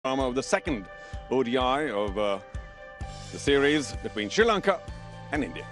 Of the second ODI of the series between Sri Lanka and India.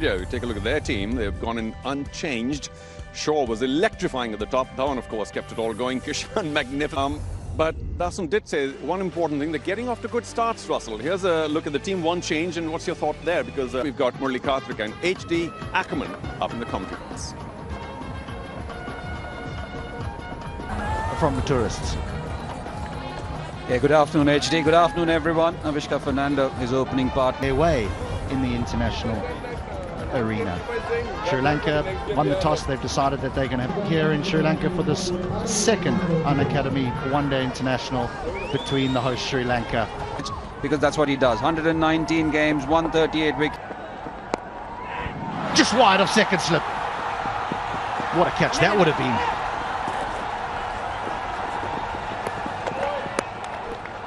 Yeah, you take a look at their team. They've gone in unchanged. Shaw was electrifying at the top. Dhawan, of course, kept it all going. Kishan, magnificent. But Dasun did say one important thing, they're getting off to good starts, Russell. Here's a look at the team, one change, and what's your thought there? Because we've got Murli Karthik and HD Ackerman up in the commentary box. From the tourists. Yeah, good afternoon, HD. Good afternoon, everyone. Avishka Fernando, his opening part. Away in the international arena. Sri Lanka won the toss. They've decided that they're going to have here in Sri Lanka for this second Unacademy one-day international between the host Sri Lanka. Because that's what he does. 119 games, 138 wickets. Just wide of second slip. What a catch that would have been.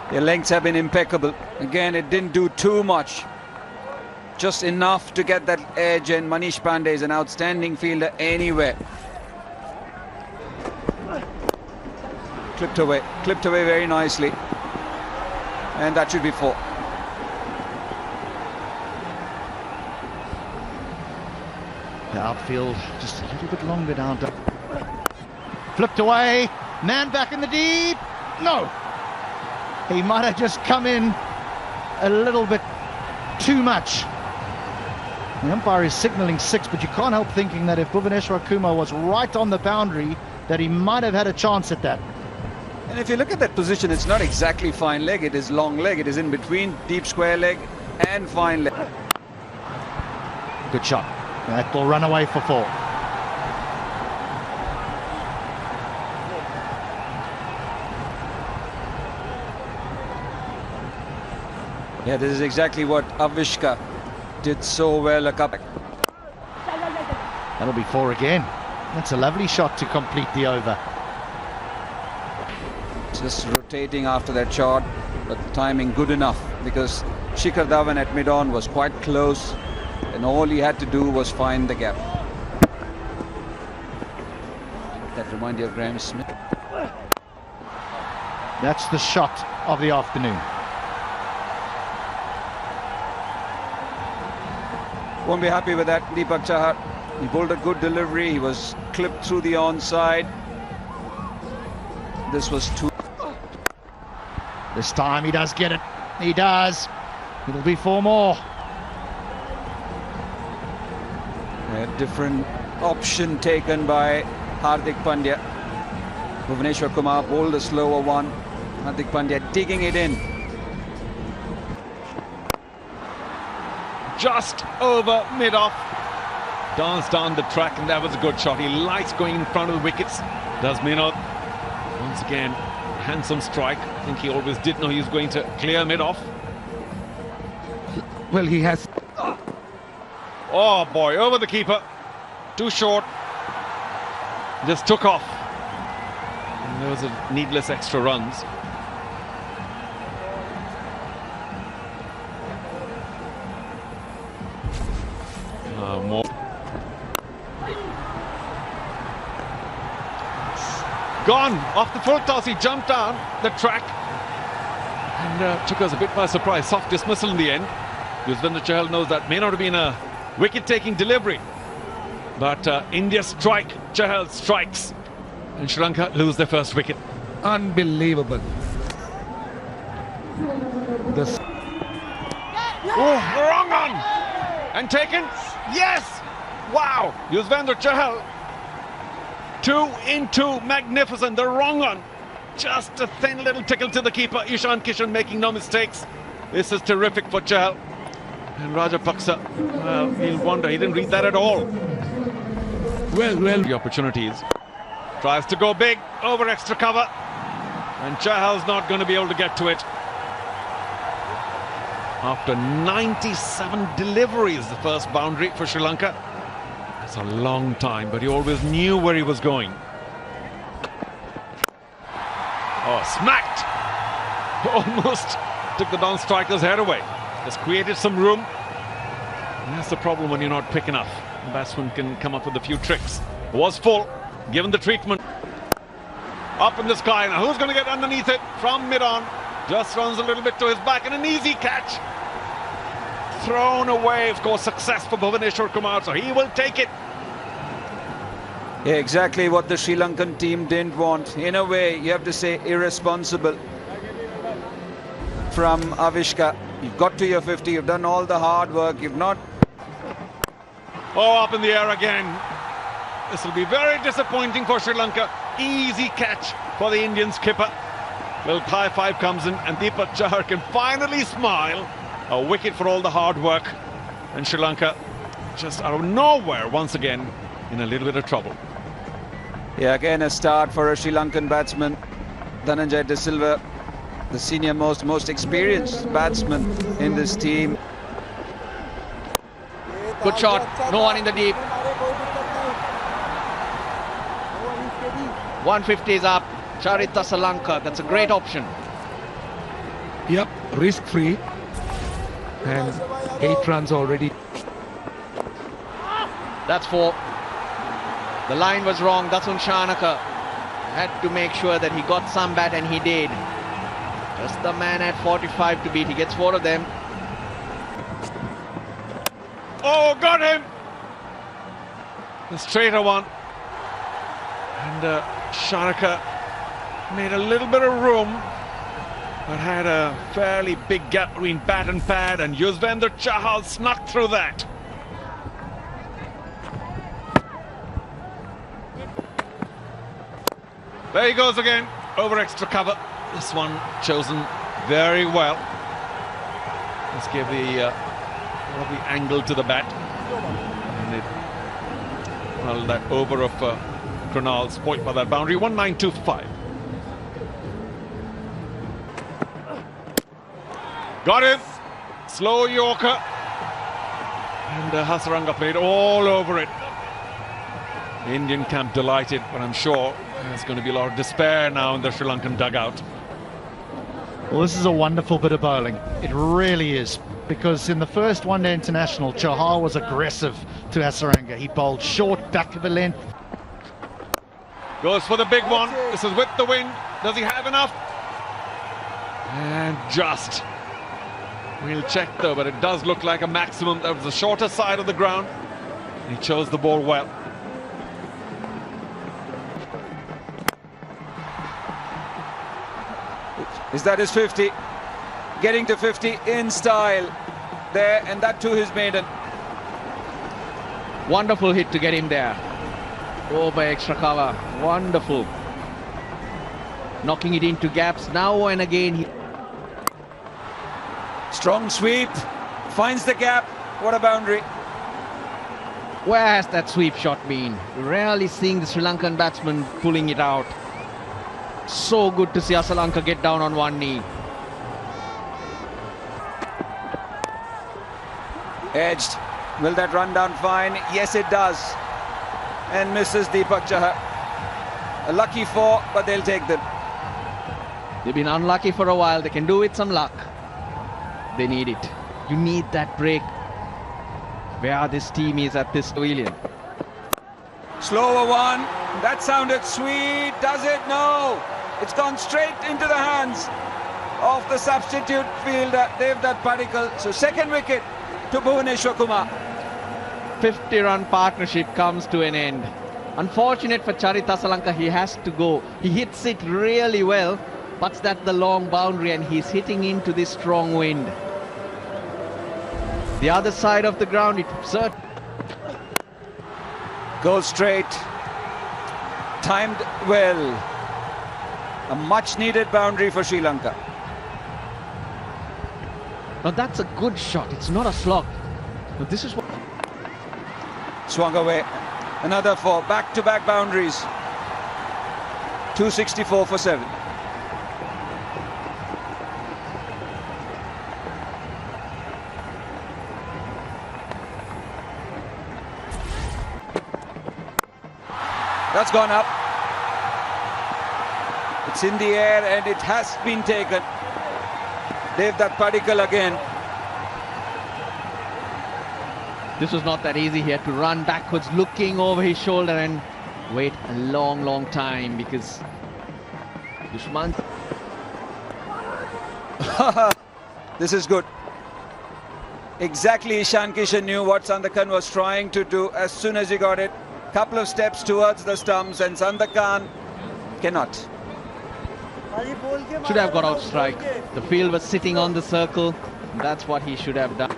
Their lengths have been impeccable. Again, it didn't do too much. Just enough to get that edge, and Manish Pandey is an outstanding fielder anywhere. Clipped away very nicely. And that should be 4. The outfield just a little bit longer down. Flipped away, man back in the deep. No! He might have just come in a little bit too much. The umpire is signalling 6, but you can't help thinking that if Bhuvaneshwar Kumar was right on the boundary, that he might have had a chance at that. And if you look at that position, it's not exactly fine leg, it is long leg. It is in between deep square leg and fine leg. Good shot. That will run away for 4. Yeah, this is exactly what Avishka did so well a couple. That'll be 4 again. That's a lovely shot to complete the over. Just rotating after that shot, but timing good enough because Shikhar Dhawan at mid-on was quite close, and all he had to do was find the gap. That reminds you of Graham Smith. That's the shot of the afternoon. Won't be happy with that, Deepak Chahar. He pulled a good delivery. He was clipped through the onside. This was 2. This time he does get it. He does. It'll be 4 more. A different option taken by Hardik Pandya. Bhuvaneshwar Kumar bowled a slower one. Hardik Pandya digging it in. Just over mid-off, danced down the track, and that was a good shot. He likes going in front of the wickets, does Meenal. Once again, handsome strike. I think he always did know he was going to clear mid-off. Well, he has. Oh boy, over the keeper, too short, just took off. And there was a needless extra runs. More. Gone off the full toss. He jumped down the track and took us a bit by surprise. Soft dismissal in the end. Yuzvendra Chahal knows that may not have been a wicket-taking delivery, but India strike, Chahal strikes, and Sri Lanka lose their first wicket. Unbelievable. This. Oh, the wrong one! And taken? Yes! Wow! Yuzvendra Chahal. 2 in 2, magnificent. The wrong one. Just a thin little tickle to the keeper. Ishan Kishan making no mistakes. This is terrific for Chahal. And Rajapaksa, well, he'll wonder. He didn't read that at all. Well. The opportunities. Tries to go big over extra cover. And Chahal's not going to be able to get to it. After 97 deliveries, the first boundary for Sri Lanka. That's a long time, but he always knew where he was going. Oh, smacked! Almost took the down-striker's head away. Just created some room. And that's the problem when you're not quick enough. The batsman can come up with a few tricks. Was full, given the treatment. Up in the sky now. Who's going to get underneath it from mid-on? Just runs a little bit to his back and an easy catch. Thrown away, of course, success for Bhuvaneshwar Kumar, so he will take it. Yeah, exactly what the Sri Lankan team didn't want. In a way, you have to say irresponsible from Avishka. You've got to your 50, you've done all the hard work, you've not... Oh, up in the air again. This will be very disappointing for Sri Lanka. Easy catch for the Indian skipper. Little high five comes in and Deepak Chahar can finally smile. A wicket for all the hard work. And Sri Lanka just out of nowhere once again in a little bit of trouble. Yeah, again a start for a Sri Lankan batsman. Dhananjay De Silva, the senior most experienced batsman in this team. Good shot, no one in the deep. 150 is up. Charita SRILANKA, that's a great option. Yep, risk-free. And 8 runs already. That's 4. The line was wrong. Dasun Shanaka had to make sure that he got some bat, and he did. Just the man at 45 to beat. He gets 4 of them. Oh, got him! The straighter one. And Shanaka made a little bit of room, but had a fairly big gap between bat and pad, and Yuzvendra Chahal snuck through that. There he goes again, over extra cover. This one chosen very well. Let's give the lovely angle to the bat. And it, well, that over of Krunal spoiled by that boundary. 1925. Got him. Slow Yorker. And Hasaranga played all over it. The Indian camp delighted, but I'm sure there's going to be a lot of despair now in the Sri Lankan dugout. Well, this is a wonderful bit of bowling. It really is. Because in the first one-day international, Chahal was aggressive to Hasaranga. He bowled short, back of the length. Goes for the big one. This is with the wind. Does he have enough? And just. We'll check though, but it does look like a maximum. That was the shorter side of the ground. He chose the ball well. Is that his 50? Getting to 50 in style there, and that too his maiden. Wonderful hit to get him there. Oh, by extra cover. Wonderful. Knocking it into gaps now and again. Strong sweep, finds the gap. What a boundary. Where has that sweep shot been? Rarely seeing the Sri Lankan batsman pulling it out. So good to see SRILANKA get down on one knee. Edged. Will that run down fine? Yes, it does. And misses Deepak Chahar. A lucky 4, but they'll take them. They've been unlucky for a while. They can do with some luck. They need it. You need that break. Where this team is at this pavilion. Slower one. That sounded sweet. Does it? No. It's gone straight into the hands of the substitute fielder, Devdutt Padikkal. So second wicket to Bhuvaneshwar Kumar. 50-run partnership comes to an end. Unfortunate for Charita SRILANKA, he has to go. He hits it really well, but that's the long boundary and he's hitting into this strong wind. The other side of the ground, it certainly goes straight. Timed well. A much needed boundary for Sri Lanka. Now that's a good shot. It's not a slog. But this is what... Swung away. Another 4. Back-to-back boundaries. 264 for 7. That's gone up. It's in the air and it has been taken. Devdutt Padikkal again. This was not that easy. He had to run backwards, looking over his shoulder and wait a long time because Dushman. This is good. Exactly, Ishan Kishan knew what Sandakan was trying to do as soon as he got it. Couple of steps towards the stumps, and Sandakan cannot. Should have got out strike. The field was sitting on the circle. That's what he should have done.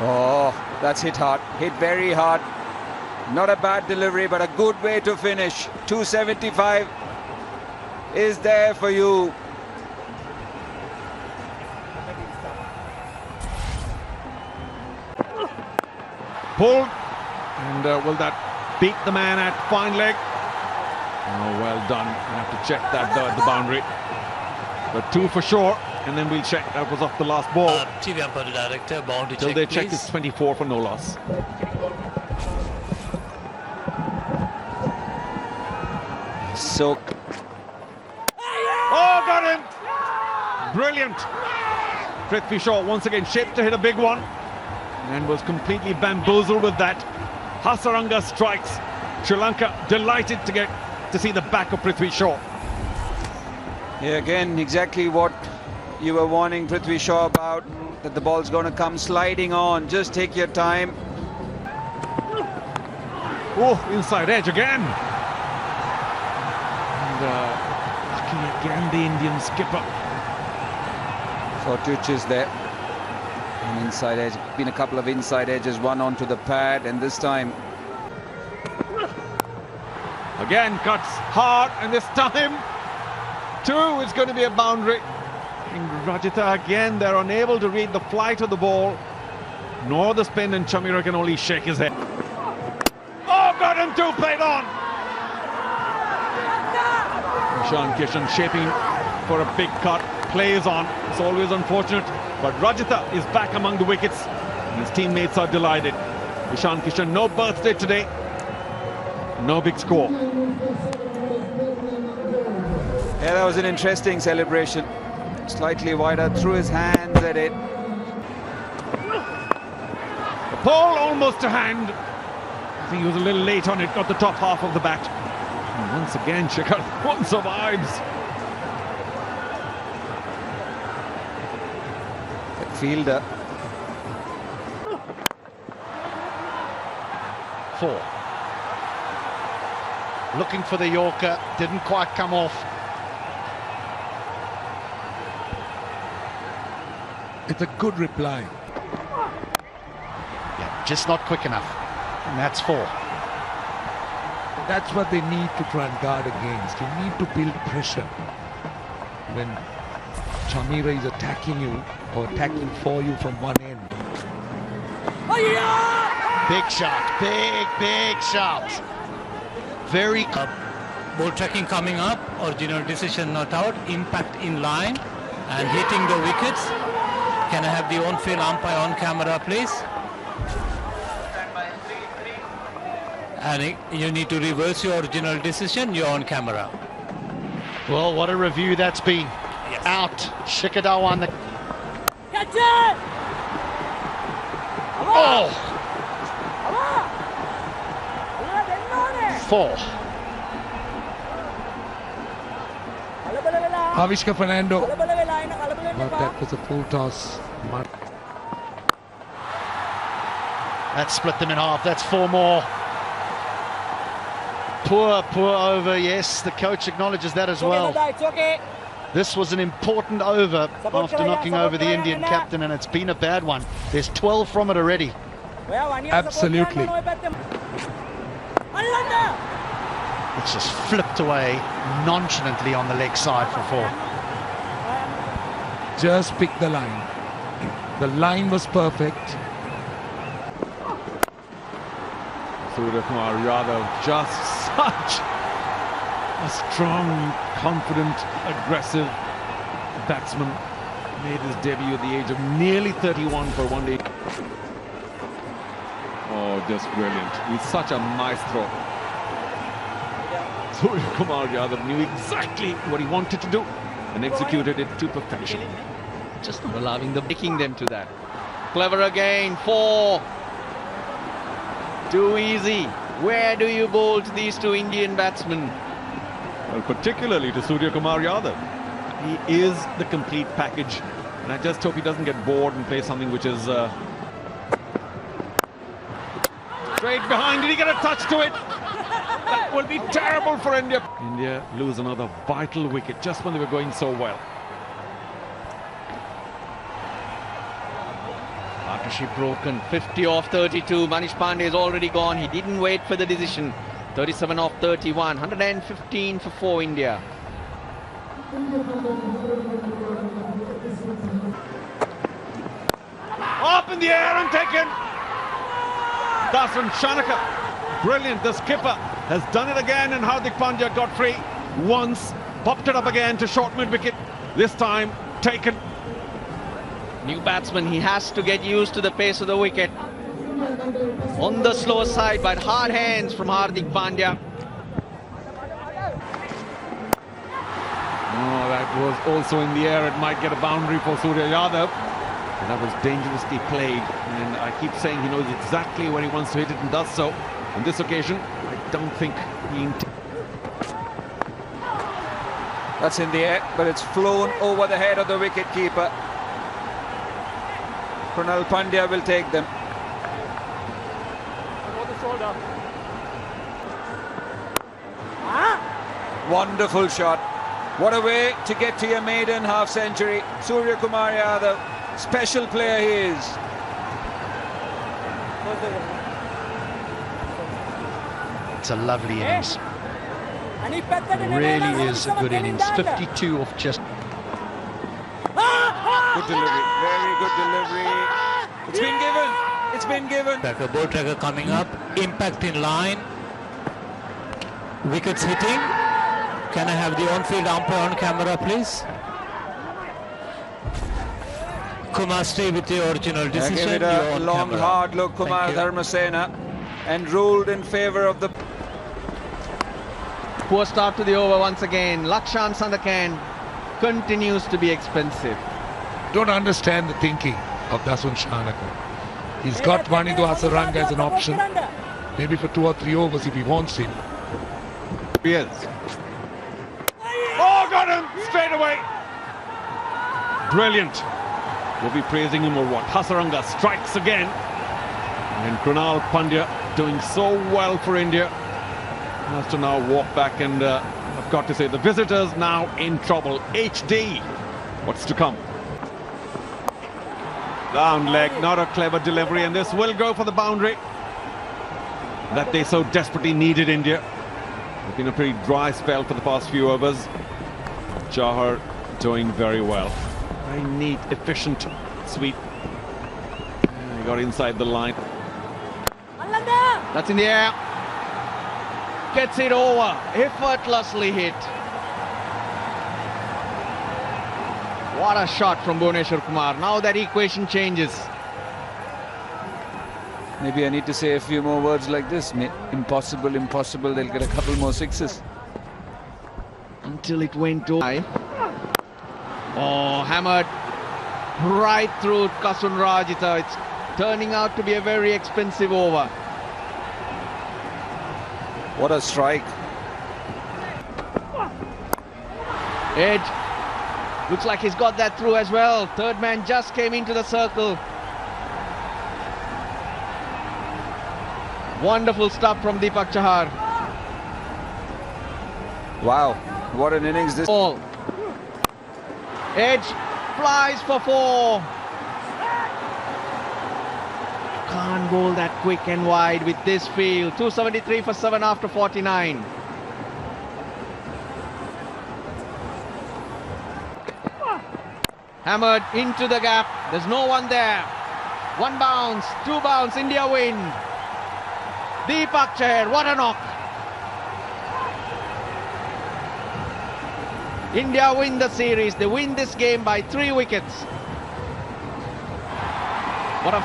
Oh, that's hit hard. Hit very hard. Not a bad delivery, but a good way to finish. 275 is there for you. Pulled. And will that beat the man at fine leg? Oh, well done. I have to check that though at the boundary. But 2 for sure. And then we'll check. That was off the last ball. TV umpire director, boundary Till check, they check, please. it's 24 for no loss. So, Oh, got him! Brilliant. Prithvi Shaw once again shaped to hit a big one and was completely bamboozled with that. Hasaranga strikes. Sri Lanka delighted to see the back of Prithvi Shaw. yeah, again, exactly what you were warning Prithvi Shaw about, that the ball's going to come sliding on. Just take your time. Oh, inside edge again. And lucky again, the Indian skipper. Fortuch is there. An inside edge. Been a couple of inside edges, one onto the pad, and this time. Again, cuts hard, and this time, 2 is going to be a boundary. And Rajitha again, they're unable to read the flight of the ball, nor the spin, and Chamira can only shake his head. Oh, got him 2, played on. Ishan Kishan shaping for a big cut, plays on. It's always unfortunate, but Rajitha is back among the wickets. His teammates are delighted. Ishan Kishan, no birthday today, no big score. Yeah, that was an interesting celebration. Slightly wider, threw his hands at it. The ball almost to hand. I think he was a little late on it, got the top half of the bat. And once again, Shikhar, one survives. The fielder. 4. Looking for the Yorker, didn't quite come off. It's a good reply. Yeah, just not quick enough. And that's 4. That's what they need to try and guard against. You need to build pressure. When Chamira is attacking you or attacking for you from one end. Big shot, big shot. Very Ball tracking coming up, original decision not out, impact in line and hitting the wickets. Can I have the on-field umpire on camera, please? And you need to reverse your original decision, you're on camera. Well, what a review that's been. Yes. Out. Shikhar Dhawan. Catch it! Oh! 4. Avishka Fernando. But that was a full toss. That split them in half. That's 4 more. Poor over. Yes, the coach acknowledges that as well. It's okay. This was an important over after knocking over the Indian captain, and it's been a bad one. There's 12 from it already. Absolutely. It's just flipped away nonchalantly on the leg side for 4. Just pick the line. The line was perfect. Surya Kumar Yadav, just such a strong, confident, aggressive batsman. Made his debut at the age of nearly 31 for one day. Oh, just brilliant. He's such a maestro. Surya Kumar Yadav knew exactly what he wanted to do and executed it to perfection. Just not allowing them, taking them to that. Clever again, 4. Too easy. Where do you bowl to these 2 Indian batsmen? Well, particularly to Surya Kumar Yadav. He is the complete package. And I just hope he doesn't get bored and play something which is... straight behind. Did he get a touch to it? That will be terrible for India. India lose another vital wicket just when they were going so well. Partnership broken. 50 off 32. Manish Pandey is already gone. He didn't wait for the decision. 37 off 31. 115 for 4 India. Up in the air and taken. Daswan Shanaka. Brilliant. The skipper has done it again, and Hardik Pandya got free once. Popped it up again to short mid-wicket. This time taken. New batsman, he has to get used to the pace of the wicket. On the slow side, but hard hands from Hardik Pandya. Oh, that was also in the air. It might get a boundary for Surya Yadav. And that was dangerously played. And I keep saying he knows exactly where he wants to hit it and does so. On this occasion, I don't think he... That's in the air, but it's flown over the head of the wicket-keeper. Krunal Pandya will take them. Wonderful shot. What a way to get to your maiden half-century. Surya Kumar Yadav, special player he is. It's a lovely innings. Really is a good innings. 52 off just. Good delivery, very good delivery. It's been given, it's been given. Ball tracker coming up, impact in line, wickets hitting. Can I have the on-field umpire on camera, please? Kumar, stay with the original decision. Give it a long, hard look, Kumar Dharmasena, and ruled in favour of the... Poor start to the over once again. Lakshan Sandakan continues to be expensive. Don't understand the thinking of Daswan Shanaka. He's got Vanindu SRILANKA as an option. Maybe for 2 or 3 overs if he wants him. He is. Oh, got him straight away. Brilliant. We'll be praising him or what? Hasaranga strikes again. And Krunal Pandya doing so well for India. Has to now walk back, and I've got to say the visitors now in trouble. HD. What's to come? Down leg, not a clever delivery, and this will go for the boundary that they so desperately needed, India. It's been a pretty dry spell for the past few overs. Chahar doing very well. Very neat, efficient sweep. He got inside the line. That's in the air. Gets it over. Effortlessly hit. What a shot from Bhuvneshwar Kumar. Now that equation changes. Maybe I need to say a few more words like this. Impossible, impossible. They'll get a couple more sixes. Until it went over. Oh, hammered right through Kasun Rajita. It's turning out to be a very expensive over. What a strike. Edge. Looks like he's got that through as well. Third man just came into the circle. Wonderful stuff from Deepak Chahar. Wow, what an innings this. Ball. Edge flies for 4. Can't bowl that quick and wide with this field. 273 for 7 after 49. Hammered into the gap. There's no one there. 1 bounce, 2 bounce. India win. Deepak Chahar, what a knock. India win the series. They win this game by 3 wickets. What a